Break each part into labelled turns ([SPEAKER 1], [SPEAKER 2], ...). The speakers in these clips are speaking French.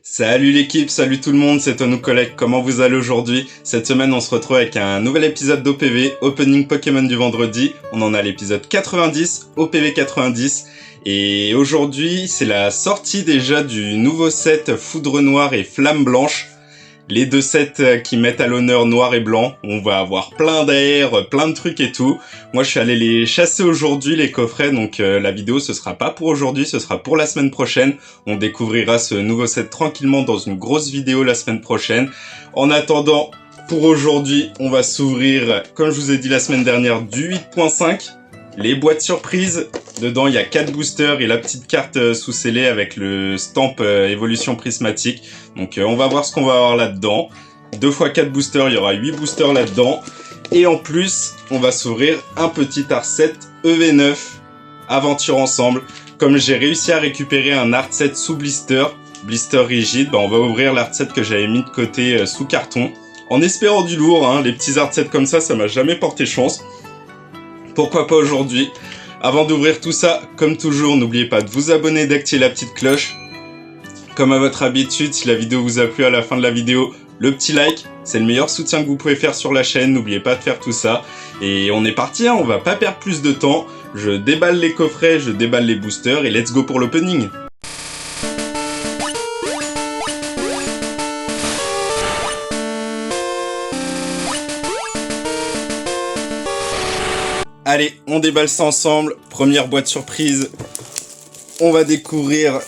[SPEAKER 1] Salut l'équipe, salut tout le monde, c'est Tonou Collect, comment vous allez aujourd'hui? Cette semaine on se retrouve avec un nouvel épisode d'OPV, Opening Pokémon du vendredi. On en a l'épisode 90, OPV 90. Et aujourd'hui c'est la sortie déjà du nouveau set Foudre Noire et Flamme Blanche. Les deux sets qui mettent à l'honneur noir et blanc. On va avoir plein d'air, plein de trucs et tout. Moi je suis allé les chasser aujourd'hui les coffrets, donc la vidéo ce sera pas pour aujourd'hui, ce sera pour la semaine prochaine. On découvrira ce nouveau set tranquillement dans une grosse vidéo la semaine prochaine. En attendant, pour aujourd'hui, on va s'ouvrir, comme je vous ai dit la semaine dernière, du 8.5. Les boîtes surprises, dedans il y a 4 boosters et la petite carte sous scellée avec le stamp évolution prismatique. Donc on va voir ce qu'on va avoir là-dedans. 2 x 4 boosters, il y aura 8 boosters là-dedans. Et en plus, on va s'ouvrir un petit art set EV9, Aventure Ensemble. Comme j'ai réussi à récupérer un art set sous blister rigide, on va ouvrir l'art set que j'avais mis de côté sous carton. En espérant du lourd, hein, les petits art sets comme ça m'a jamais porté chance. Pourquoi pas aujourd'hui? Avant d'ouvrir tout ça, comme toujours, n'oubliez pas de vous abonner et d'activer la petite cloche. Comme à votre habitude, si la vidéo vous a plu à la fin de la vidéo, le petit like, c'est le meilleur soutien que vous pouvez faire sur la chaîne. N'oubliez pas de faire tout ça. Et on est parti, hein, on va pas perdre plus de temps. Je déballe les coffrets, je déballe les boosters et let's go pour l'opening. Allez, on déballe ça ensemble. Première boîte surprise. On va découvrir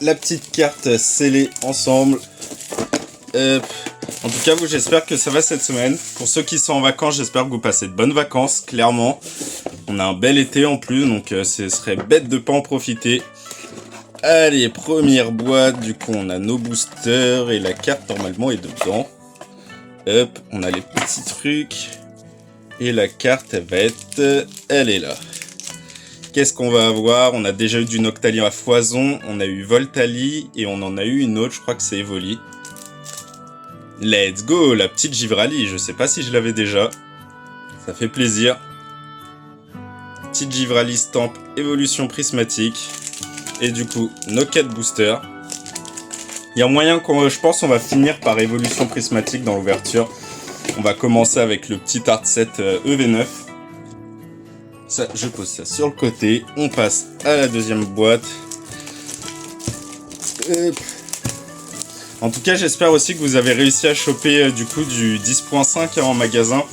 [SPEAKER 1] la petite carte scellée ensemble. En tout cas, vous, j'espère que ça va cette semaine. Pour ceux qui sont en vacances, j'espère que vous passez de bonnes vacances, clairement. On a un bel été en plus, donc ce serait bête de pas en profiter. Allez, première boîte. Du coup, on a nos boosters et la carte, normalement, est dedans. Hop, on a les petits trucs. Et la carte, elle est là. Qu'est-ce qu'on va avoir? On a déjà eu du Noctali à foison, on a eu Voltali, et on en a eu une autre, je crois que c'est Evoli. Let's go, la petite Givrali, je sais pas si je l'avais déjà. Ça fait plaisir. Petite Givrali stamp évolution prismatique. Et du coup, nos 4 boosters. Il y a moyen qu'on, je pense, on va finir par évolution prismatique dans l'ouverture. On va commencer avec le petit art set EV9. Ça, je pose ça sur le côté. On passe à la deuxième boîte. En tout cas, j'espère aussi que vous avez réussi à choper du coup du 10.5 en magasin.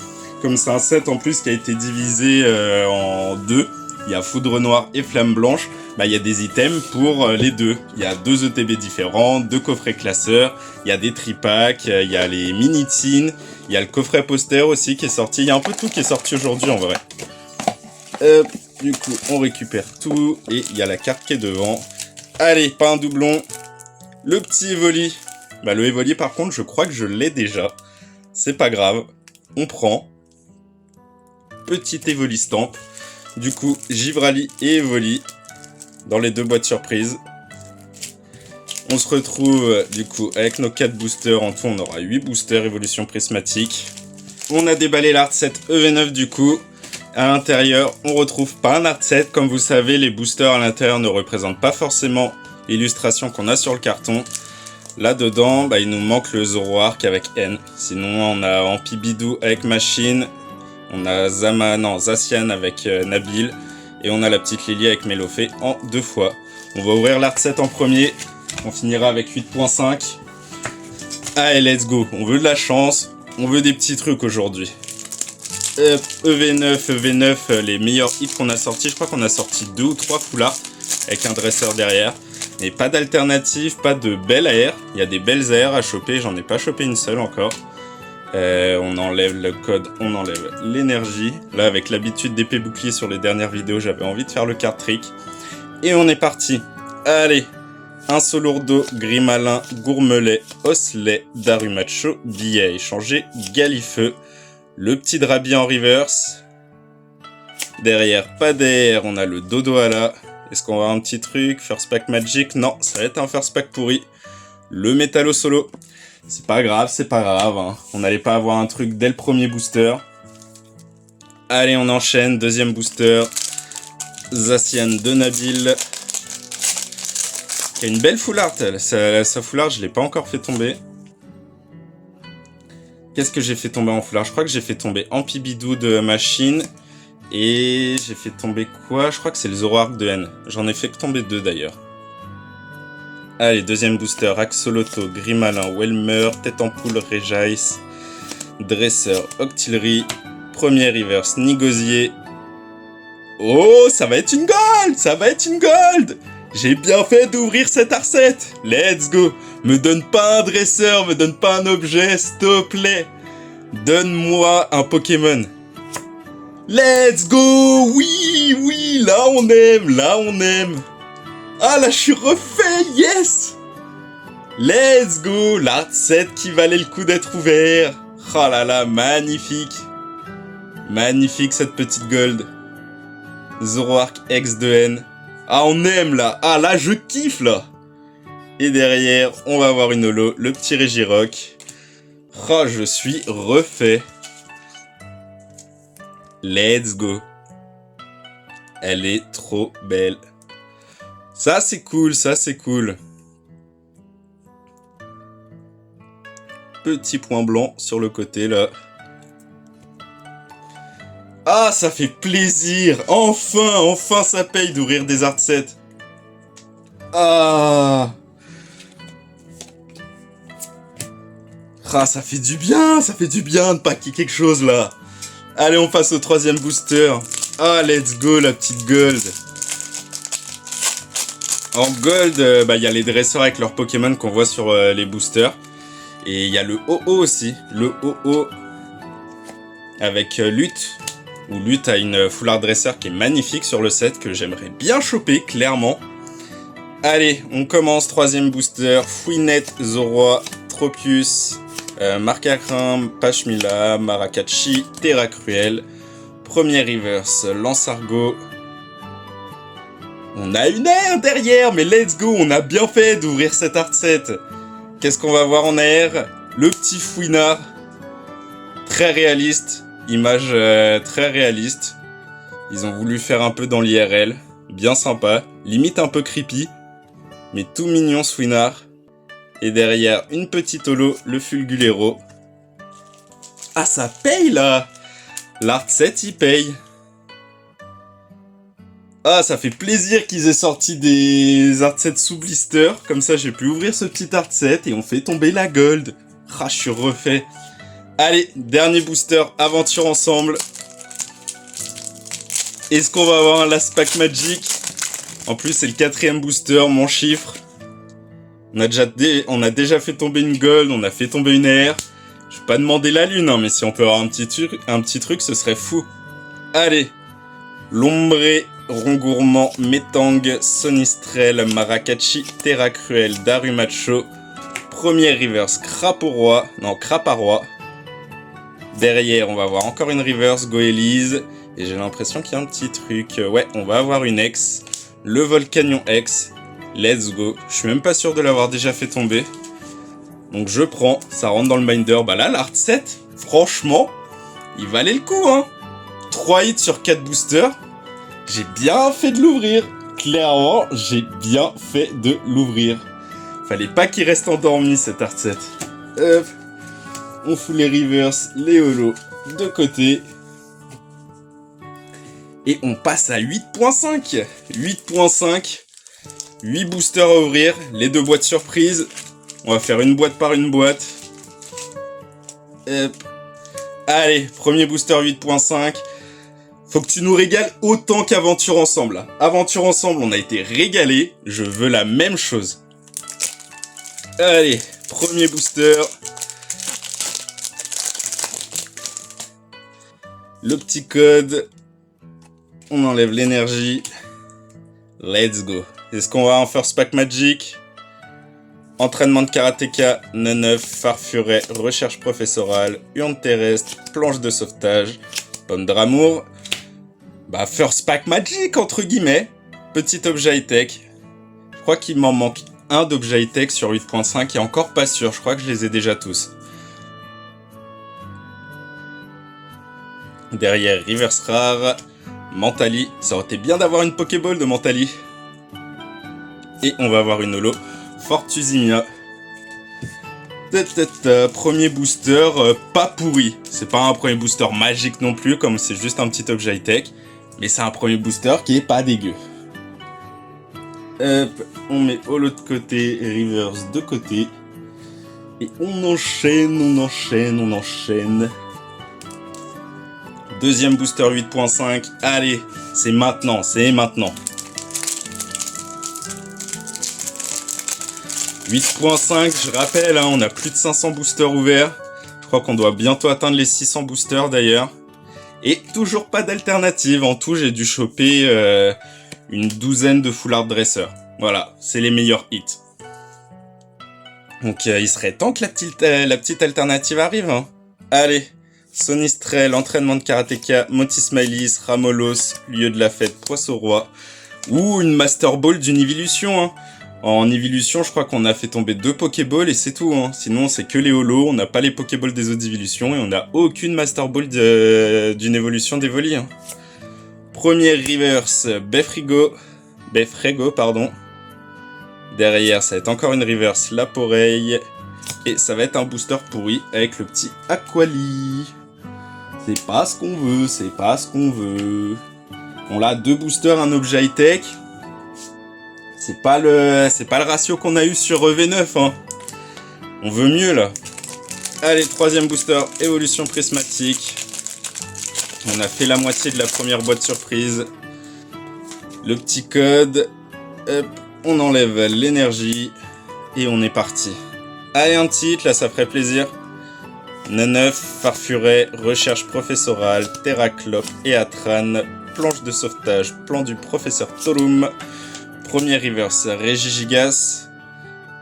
[SPEAKER 1] Comme c'est un set en plus qui a été divisé en deux. Il y a Foudre Noire et Flamme Blanche. Il y a des items pour les deux. Il y a 2 ETB différents, 2 coffrets classeurs. Il y a des tripacks, il y a les mini-tins. Il y a le coffret poster aussi qui est sorti. Il y a un peu de tout qui est sorti aujourd'hui en vrai. Du coup, on récupère tout. Et il y a la carte qui est devant. Allez, pas un doublon. Le petit Evoli. Le Evoli, par contre, je crois que je l'ai déjà. C'est pas grave. On prend. Petit Evoli stamp. Du coup, Givrali et Evoli. Dans les 2 boîtes surprises. On se retrouve du coup avec nos 4 boosters. En tout, on aura 8 boosters évolution prismatique. On a déballé l'art set EV9 du coup. À l'intérieur, on retrouve pas un art set. Comme vous savez, les boosters à l'intérieur ne représentent pas forcément l'illustration qu'on a sur le carton. Là-dedans, il nous manque le Zoroark avec N. Sinon, on a Ampibidou avec Machine. On a Zacian avec Nabil. Et on a la petite Lily avec Melofée en 2 fois. On va ouvrir l'art set en premier. On finira avec 8.5. Allez, let's go. On veut de la chance. On veut des petits trucs aujourd'hui. EV9, les meilleurs hits qu'on a sortis. Je crois qu'on a sorti 2 ou 3 full art avec un dresseur derrière. Et pas d'alternative, pas de belle AR. Il y a des belles AR à choper. J'en ai pas chopé une seule encore. On enlève le code, on enlève l'énergie. Là, avec l'habitude d'épée bouclier sur les dernières vidéos, j'avais envie de faire le card trick. Et on est parti. Allez, un Solourdo, Grimalin, Gourmelet, Osselet, Darumacho, billet à échanger, Galifeu, le petit Drabi en reverse. Derrière, pas d'air, on a le Dodoala. Est-ce qu'on va avoir un petit truc? First pack Magic? Non, ça va être un first pack pourri. Le Métallo Solo. C'est pas grave, hein. On n'allait pas avoir un truc dès le premier booster. Allez, on enchaîne. Deuxième booster. Zacian de Nabil. qui a une belle full art. Sa full art, je l'ai pas encore fait tomber. Qu'est-ce que j'ai fait tomber en full art? Je crois que j'ai fait tomber Ampibidou de Machine. Et j'ai fait tomber quoi? Je crois que c'est le Zoroark de N. J'en ai fait que tomber 2 d'ailleurs. Allez, deuxième booster. Axolotl, Grimalin, Welmer, Tête en Poule, Regice, Dresseur, Octillery. Premier reverse, Nigosier. Oh, ça va être une gold! Ça va être une gold! J'ai bien fait d'ouvrir cette R7. Let's go! Me donne pas un dresseur, me donne pas un objet, s'il te plaît. Donne-moi un Pokémon. Let's go! Oui, oui, là on aime, là on aime. Ah là, je suis refait, yes! Let's go! L'art 7 qui valait le coup d'être ouvert. Oh là là, magnifique. Magnifique cette petite gold. Zoroark X de N. Ah, on aime là. Ah là, je kiffe là. Et derrière, on va avoir une holo, le petit Regirock. Oh, je suis refait. Let's go. Elle est trop belle. Ça, c'est cool, ça, c'est cool. Petit point blanc sur le côté, là. Ah, ça fait plaisir. Enfin, enfin, ça paye d'ouvrir des art sets. Ah. Ah, ça fait du bien de packer quelque chose, là. Allez, on passe au troisième booster. Ah, let's go, la petite gold. En gold, il y a les dresseurs avec leurs Pokémon qu'on voit sur les boosters. Et il y a le OO aussi. Le OO avec Lutte. Où Lutte a une full art dresseur qui est magnifique sur le set, que j'aimerais bien choper, clairement. Allez, on commence. Troisième booster. Fouinette, Zoroa, Tropius, Marcacrin, Pachmila, Marakachi, Terra Cruel. Premier reverse, Lansargo. On a une air derrière, mais let's go, on a bien fait d'ouvrir cet art set. Qu'est-ce qu'on va voir en air? Le petit Fouinard. Très réaliste. Image très réaliste. Ils ont voulu faire un peu dans l'IRL. Bien sympa. Limite un peu creepy. Mais tout mignon ce Fouinard. Et derrière, une petite holo, le Fulgulero. Ah, ça paye là! L'art set, il paye. Ah, ça fait plaisir qu'ils aient sorti des art sets sous blister. Comme ça, j'ai pu ouvrir ce petit art set et on fait tomber la gold. Ah, je suis refait. Allez, dernier booster, aventure ensemble. Est-ce qu'on va avoir un last pack magic? En plus, c'est le 4e booster, mon chiffre. On a déjà fait tomber une gold, on a fait tomber une air. Je vais pas demander la lune, hein, mais si on peut avoir un petit truc, ce serait fou. Allez, Lombré, Rongourmand, Metang, Sonistrel, Marakachi, Terra Cruel, Darumacho. Premier reverse, Craparoy. Derrière, on va avoir encore une reverse, Goélise. Et j'ai l'impression qu'il y a un petit truc. Ouais, on va avoir une X. Le Volcanion X. Let's go. Je suis même pas sûr de l'avoir déjà fait tomber. Donc je prends. Ça rentre dans le binder. Bah là, l'art 7, franchement, il valait le coup, hein. 3 hits sur 4 boosters. J'ai bien fait de l'ouvrir. Clairement, j'ai bien fait de l'ouvrir. Fallait pas qu'il reste endormi, cet art 7. Hop. On fout les reverse, les holos de côté. Et on passe à 8.5. 8.5. 8 boosters à ouvrir. Les 2 boîtes surprises. On va faire une boîte par une boîte. Hop. Allez, premier booster 8.5. Faut que tu nous régales autant qu'Aventure Ensemble. Aventure Ensemble, on a été régalés. Je veux la même chose. Allez, premier booster. Le petit code. On enlève l'énergie. Let's go. Est-ce qu'on va en first pack magic? Entraînement de karatéka, Neneuf, Farfuret, recherche professorale, urne terrestre, planche de sauvetage, pomme d'amour. Bah, first pack magic, entre guillemets. Petit objet high-tech. Je crois qu'il m'en manque un d'objet high-tech sur 8.5 et encore pas sûr. Je crois que je les ai déjà tous. Derrière, reverse rare. Mentali. Ça aurait été bien d'avoir une Pokéball de Mentali. Et on va avoir une holo Fortusimia. Premier booster, pas pourri. C'est pas un premier booster magique non plus, comme c'est juste un petit objet high-tech. Mais c'est un premier booster qui est pas dégueu. Hop, on met holo de côté, reverse de côté. Et on enchaîne, on enchaîne, on enchaîne. Deuxième booster 8.5. Allez, c'est maintenant, c'est maintenant. 8.5, je rappelle, hein, on a plus de 500 boosters ouverts. Je crois qu'on doit bientôt atteindre les 600 boosters d'ailleurs. Et toujours pas d'alternative. En tout, j'ai dû choper une douzaine de full art dresseurs. Voilà, c'est les meilleurs hits. Donc il serait temps que la petite alternative arrive. Hein. Allez, Sonistrel, entraînement de karatéka, Moti Smileys, Ramolos, lieu de la fête, Poisson Roi. Ou une Master Ball d'une évolution. Hein. En évolution, je crois qu'on a fait tomber 2 Pokéballs et c'est tout. Hein. Sinon, c'est que les holos, on n'a pas les Pokéballs des autres évolutions et on n'a aucune Master Ball d'une évolution d'Evoli. Hein. Premier reverse, Befrego, pardon. Derrière, ça va être encore une reverse Laporeille. Et ça va être un booster pourri avec le petit Aquali. C'est pas ce qu'on veut, c'est pas ce qu'on veut. On a 2 boosters, un objet high-tech. C'est pas le ratio qu'on a eu sur V9. Hein. On veut mieux là. Allez, troisième booster, évolution prismatique. On a fait la moitié de la première boîte surprise. Le petit code. Hop. On enlève l'énergie et on est parti. Allez, un titre, là ça ferait plaisir. Neneuf, Farfuret, Recherche professorale, Terraclope et Atran, planche de sauvetage, plan du professeur Tolum. Premier reverse, Régigigas.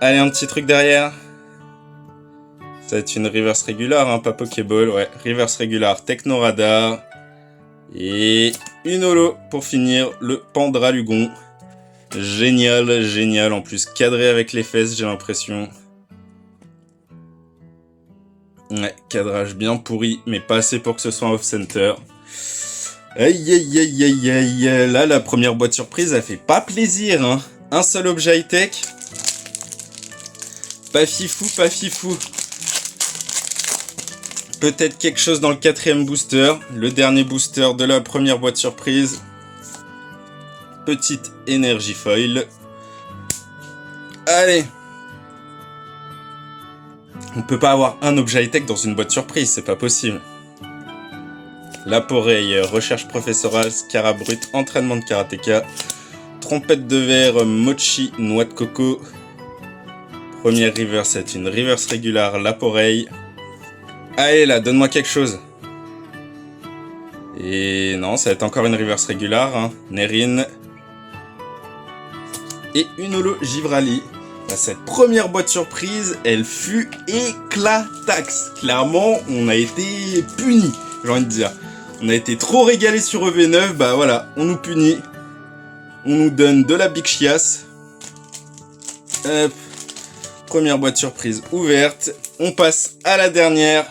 [SPEAKER 1] Allez, un petit truc derrière. Ça va être une reverse régulière, hein, pas Pokéball. Ouais, reverse régulière, Technoradar. Et une holo pour finir, le Pandralugon. Génial, génial. En plus, cadré avec les fesses, j'ai l'impression. Ouais, cadrage bien pourri, mais pas assez pour que ce soit un off-center. Aïe, aïe, aïe, aïe, aïe. Là, la première boîte surprise, elle fait pas plaisir. Hein. Un seul objet high-tech. Pas fifou, pas fifou. Peut-être quelque chose dans le quatrième booster. Le dernier booster de la première boîte surprise. Petite énergie foil. Allez. On peut pas avoir un objet high-tech dans une boîte surprise, c'est pas possible. Laporeille, recherche professorale, Scarabrut, entraînement de karatéka. Trompette de verre, Mochi, noix de coco. Première reverse, c'est une reverse régulière, Laporeille. Allez là, donne-moi quelque chose. Et non, ça va être encore une reverse régulière, hein. Nerine. Et une holo Givrali. Cette première boîte surprise, elle fut éclataxe. Clairement, on a été punis, j'ai envie de dire. On a été trop régalés sur EV9, bah voilà, on nous punit. On nous donne de la big chiasse. Hop. Première boîte surprise ouverte. On passe à la dernière.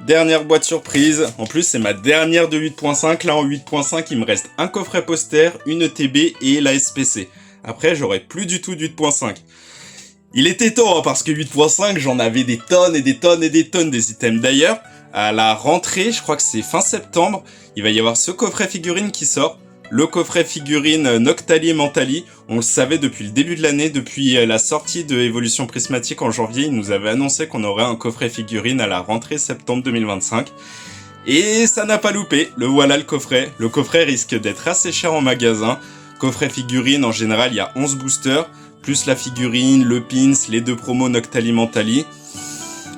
[SPEAKER 1] Dernière boîte surprise. En plus, c'est ma dernière de 8.5. Là, en 8.5, il me reste un coffret poster, une ETB et la SPC. Après, j'aurai plus du tout de 8.5. Il était temps, hein, parce que 8.5, j'en avais des tonnes et des tonnes et des tonnes des items. D'ailleurs, à la rentrée, je crois que c'est fin septembre, il va y avoir ce coffret figurine qui sort. Le coffret figurine Noctali et Mentali. On le savait depuis le début de l'année, depuis la sortie de Évolution Prismatique en janvier. Il nous avait annoncé qu'on aurait un coffret figurine à la rentrée septembre 2025. Et ça n'a pas loupé, le voilà le coffret. Le coffret risque d'être assez cher en magasin. Coffret figurine, en général, il y a 11 boosters, plus la figurine, le pins, les 2 promos Noctali Mentali.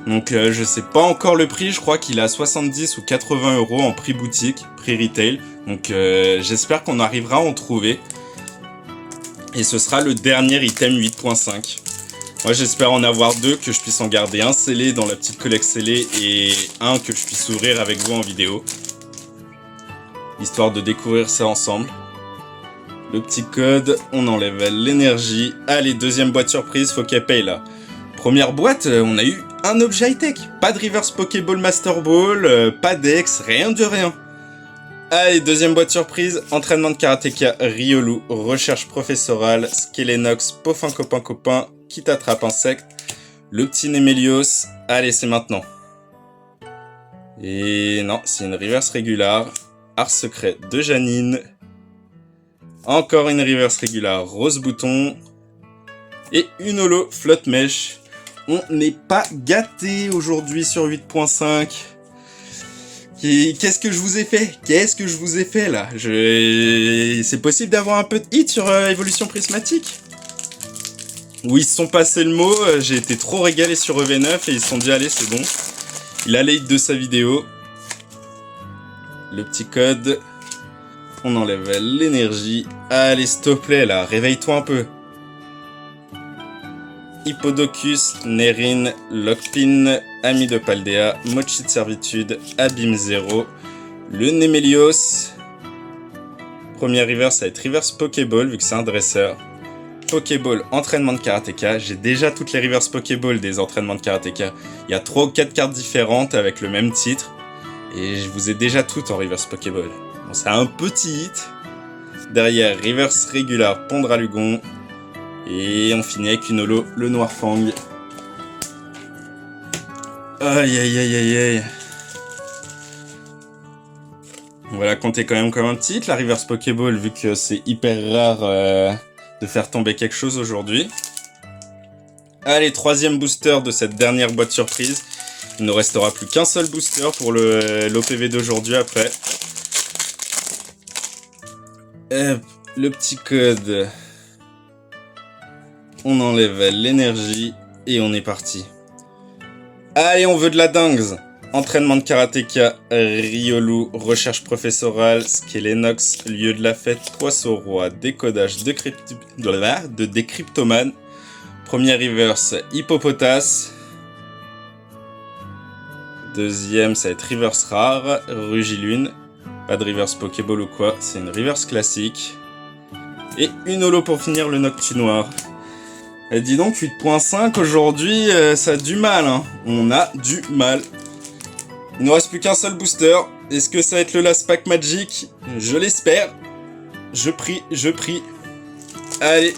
[SPEAKER 1] Donc je sais pas encore le prix, je crois qu'il est à 70 ou 80 € en prix boutique, prix retail. Donc j'espère qu'on arrivera à en trouver. Et ce sera le dernier item 8.5. Moi j'espère en avoir 2, que je puisse en garder un scellé dans la petite collecte scellée et un que je puisse ouvrir avec vous en vidéo. Histoire de découvrir ça ensemble. Le petit code, on enlève l'énergie. Allez, deuxième boîte surprise, faut qu'elle paye là. Première boîte, on a eu un objet high-tech. Pas de reverse Pokéball Master Ball, pas d'ex, rien de rien. Allez, deuxième boîte surprise, entraînement de karatéka Riolu, recherche professorale, Skelenox, Pofin copain copain, qui t'attrape insecte, le petit Nemelios, allez c'est maintenant. Et non, c'est une reverse régulière, art secret de Janine, encore une reverse régulière, rose bouton, et une holo flotte mèche. On n'est pas gâté aujourd'hui sur 8.5. Qu'est-ce que je vous ai fait? Qu'est-ce que je vous ai fait là? C'est possible d'avoir un peu de hit sur évolution prismatique? Où ils se sont passés le mot, j'ai été trop régalé sur EV9 et ils se sont dit allez c'est bon. Il a les hits de sa vidéo. Le petit code. On enlève l'énergie. Allez s'il te plaît là, réveille-toi un peu. Hippodocus, Nerin, Lockpin, Ami de Paldea, Mochi de Servitude, Abîme 0, le Nemelios. Première reverse, ça va être reverse Pokéball vu que c'est un dresseur. Pokéball, entraînement de karatéka. J'ai déjà toutes les reverse Pokéball des entraînements de karatéka. Il y a 3 ou 4 cartes différentes avec le même titre. Et je vous ai déjà toutes en reverse Pokéball. Bon, c'est un petit hit. Derrière, reverse régulière, Pondralugon. Et on finit avec une holo, le Noir Fang. Aïe aïe aïe aïe aïe. On va la compter quand même comme un petit, la reverse Pokéball, vu que c'est hyper rare de faire tomber quelque chose aujourd'hui. Allez, troisième booster de cette dernière boîte surprise. Il ne restera plus qu'un seul booster pour l'OPV d'aujourd'hui après. Le petit code. On enlève l'énergie et on est parti. Allez, on veut de la dingue. Entraînement de karatéka, Riolu, recherche professorale, Skelenox, lieu de la fête, poisson roi, décodage de décryptomane. Première reverse, hippopotas. Deuxième, ça va être reverse rare, Rugilune. Pas de reverse Pokéball ou quoi, c'est une reverse classique. Et une holo pour finir, le Noctu noir. Et dis donc, 8.5 aujourd'hui, ça a du mal, hein. On a du mal. Il ne reste plus qu'un seul booster. Est-ce que ça va être le Last Pack Magic? Je l'espère. Je prie, je prie. Allez.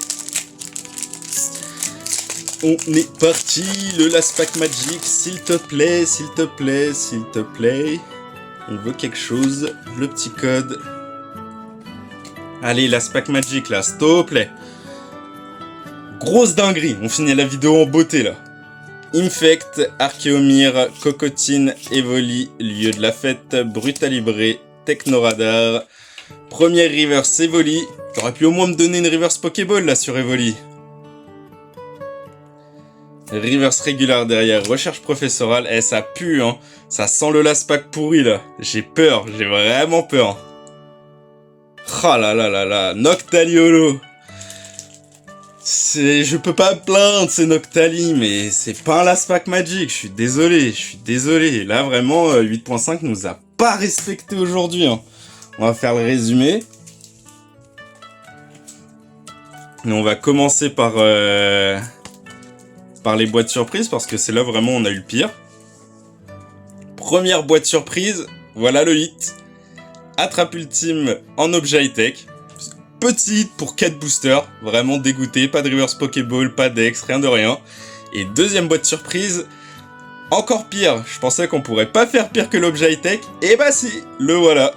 [SPEAKER 1] On est parti, le Last Pack Magic. S'il te plaît, s'il te plaît, s'il te plaît. On veut quelque chose. Le petit code. Allez, Last Pack Magic, là, s'il te plaît. Grosse dinguerie, on finit la vidéo en beauté là. Infect, Archéomir, Cocotine, Evoli, lieu de la fête, Brutalibré, Technoradar. Première reverse Evoli. T'aurais pu au moins me donner une reverse Pokéball là sur Evoli. Reverse régulière derrière, recherche professorale. Eh, ça pue hein. Ça sent le Last Pack pourri là. J'ai peur, j'ai vraiment peur. Ah là là là là, Noctaliolo. Je peux pas me plaindre, c'est Noctali, mais c'est pas un Last Pack Magic, je suis désolé. Là, vraiment, 8.5 nous a pas respecté aujourd'hui. Hein. On va faire le résumé. Et on va commencer par les boîtes surprises, parce que c'est là vraiment on a eu le pire. Première boîte surprise, voilà le hit. Attrape ultime en objet high-tech. Petit hit pour 4 boosters, vraiment dégoûté, pas de reverse Pokéball, pas d'ex, rien de rien. Et deuxième boîte surprise, encore pire, je pensais qu'on pourrait pas faire pire que l'objet high-tech, et bah si, le voilà.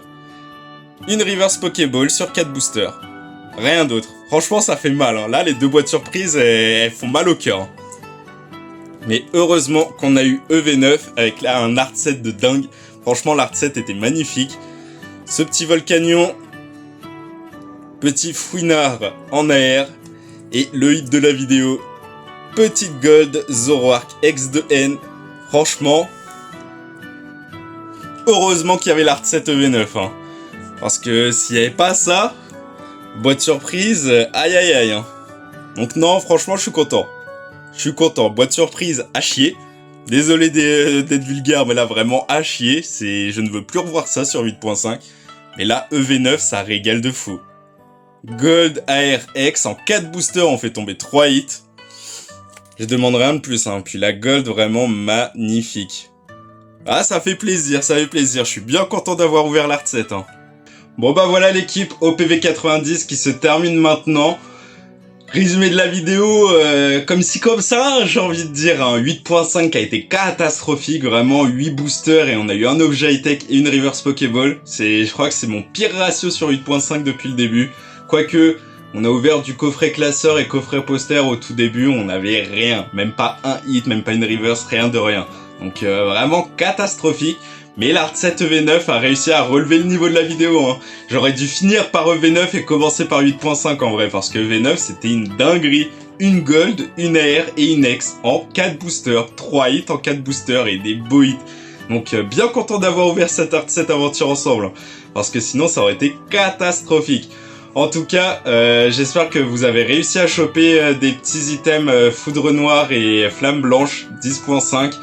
[SPEAKER 1] Une reverse Pokéball sur 4 boosters, rien d'autre. Franchement ça fait mal, hein. Là les deux boîtes surprises, elles font mal au cœur. Mais heureusement qu'on a eu EV9 avec là un art set de dingue, franchement l'art set était magnifique. Ce petit Volcanion... Petit Fouinard en AR. Et le hit de la vidéo. Petite Gold Zoroark X de N. Franchement. Heureusement qu'il y avait l'art 7 EV9. Hein. Parce que s'il n'y avait pas ça. Boîte surprise. Aïe aïe aïe. Hein. Donc non, franchement, je suis content. Boîte surprise à chier. Désolé d'être vulgaire, mais là vraiment à chier. Je ne veux plus revoir ça sur 8.5. Mais là, EV9, ça régale de fou. Gold ARX, en 4 boosters, on fait tomber 3 hits. Je demande rien de plus, hein. Puis la Gold, vraiment magnifique. Ah, ça fait plaisir. Je suis bien content d'avoir ouvert l'art 7, hein. Bon bah voilà l'équipe OPV 90 qui se termine maintenant. Résumé de la vidéo, comme si comme ça, j'ai envie de dire, un 8.5 qui a été catastrophique, vraiment 8 boosters et on a eu un objet high-tech et une reverse Pokéball. Je crois que c'est mon pire ratio sur 8.5 depuis le début. Quoique, on a ouvert du coffret classeur et coffret poster au tout début, on n'avait rien, même pas un hit, même pas une reverse, rien de rien. Donc vraiment catastrophique. Mais l'Art 7 EV9 a réussi à relever le niveau de la vidéo. Hein. J'aurais dû finir par EV9 et commencer par 8.5 en vrai, parce que EV9 c'était une dinguerie. Une Gold, une AR et une X en 4 boosters, 3 hits en 4 boosters et des beaux hits. Donc bien content d'avoir ouvert cette Art 7 aventure ensemble, hein, parce que sinon ça aurait été catastrophique. En tout cas, j'espère que vous avez réussi à choper des petits items Foudre Noire et Flamme Blanche 10.5.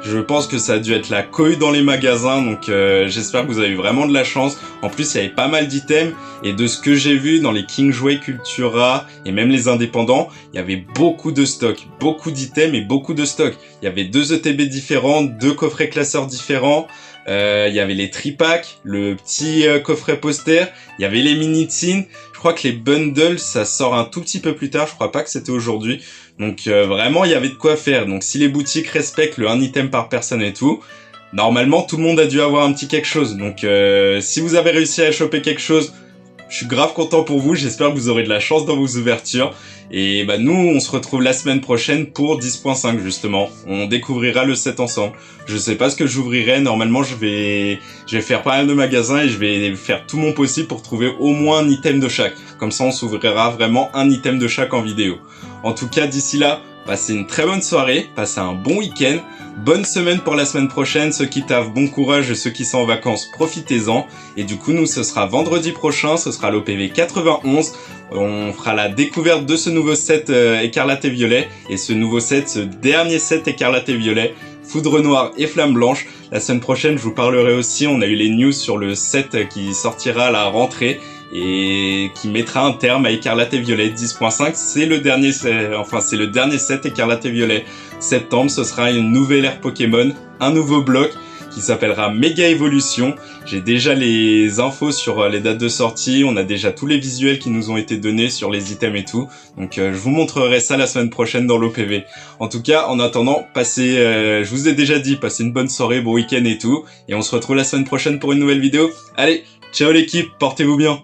[SPEAKER 1] Je pense que ça a dû être la cohue dans les magasins, donc j'espère que vous avez eu vraiment de la chance. En plus, il y avait pas mal d'items, et de ce que j'ai vu dans les Kingsway Cultura, et même les indépendants, il y avait beaucoup de stocks, beaucoup d'items et beaucoup de stocks. Il y avait 2 ETB différents, 2 coffrets classeurs différents, il y avait les tripacks, le petit coffret poster, il y avait les mini-tins. Je crois que les bundles, ça sort un tout petit peu plus tard, je crois pas que c'était aujourd'hui. Donc vraiment, il y avait de quoi faire. Donc si les boutiques respectent le 1 item par personne et tout, normalement, tout le monde a dû avoir un petit quelque chose. Donc si vous avez réussi à choper quelque chose, je suis grave content pour vous. J'espère que vous aurez de la chance dans vos ouvertures. Et bah nous, on se retrouve la semaine prochaine pour 10.5 justement. On découvrira le set ensemble. Je sais pas ce que j'ouvrirai. Normalement, je vais faire pas mal de magasins et je vais faire tout mon possible pour trouver au moins un item de chaque. Comme ça, on s'ouvrira vraiment un item de chaque en vidéo. En tout cas, d'ici là, passez une très bonne soirée, passez un bon week-end, bonne semaine pour la semaine prochaine, ceux qui taffent, bon courage, et ceux qui sont en vacances, profitez-en. Et du coup, nous, ce sera vendredi prochain, ce sera l'OPV 91, on fera la découverte de ce nouveau set écarlate et violet, et ce nouveau set, ce dernier set écarlate et violet, Foudre Noire et Flamme Blanche. La semaine prochaine, je vous parlerai aussi, on a eu les news sur le set qui sortira à la rentrée, et qui mettra un terme à Écarlate et Violet 10.5. C'est le dernier set Écarlate et Violet. Septembre, ce sera une nouvelle ère Pokémon, un nouveau bloc qui s'appellera Méga Évolution. J'ai déjà les infos sur les dates de sortie, on a déjà tous les visuels qui nous ont été donnés sur les items et tout. Donc je vous montrerai ça la semaine prochaine dans l'OPV. En tout cas, en attendant, je vous ai déjà dit, passez une bonne soirée, bon week-end et tout. Et on se retrouve la semaine prochaine pour une nouvelle vidéo. Allez, ciao l'équipe, portez-vous bien.